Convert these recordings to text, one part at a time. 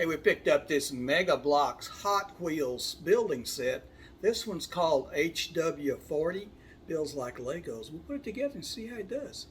Hey, we picked up this Mega Bloks Hot Wheels building set. This one's called HW40. Builds like Legos. We'll put it together and see how it does.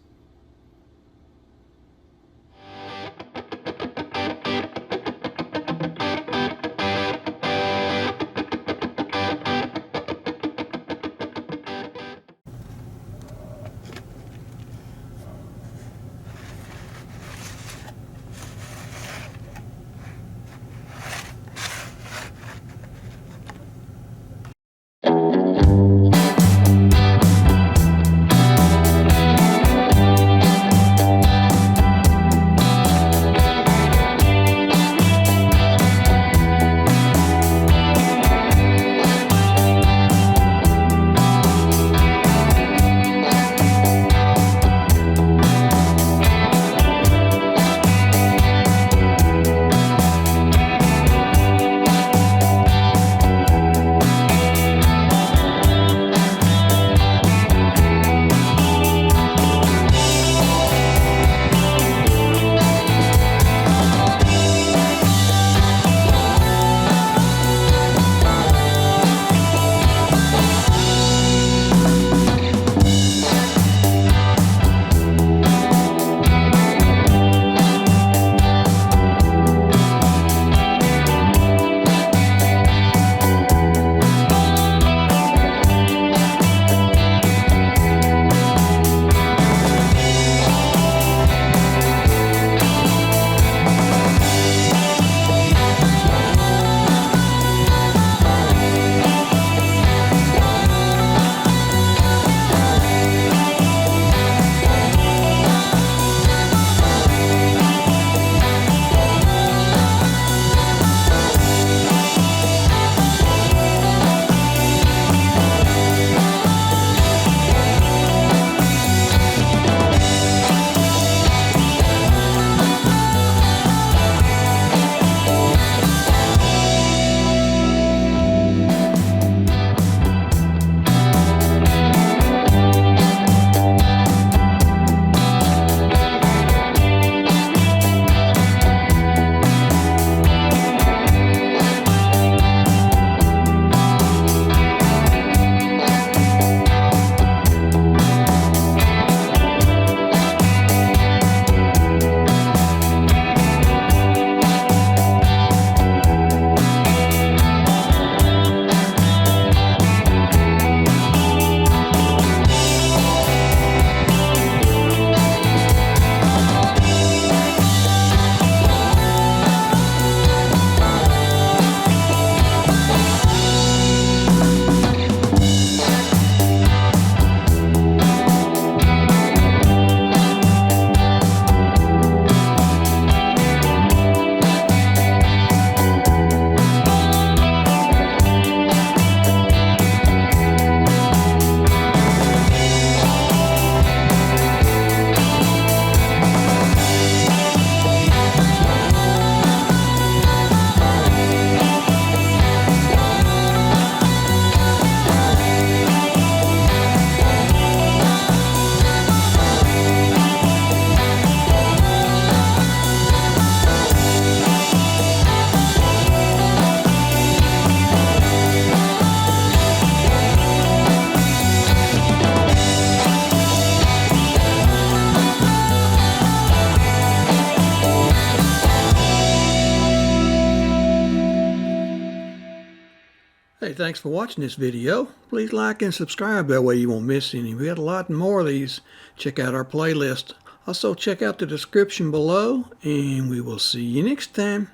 Hey, thanks for watching this video. Please like and subscribe, that way you won't miss any. We got a lot more of these. Check out our playlist. Also check out the description below, and we will see you next time.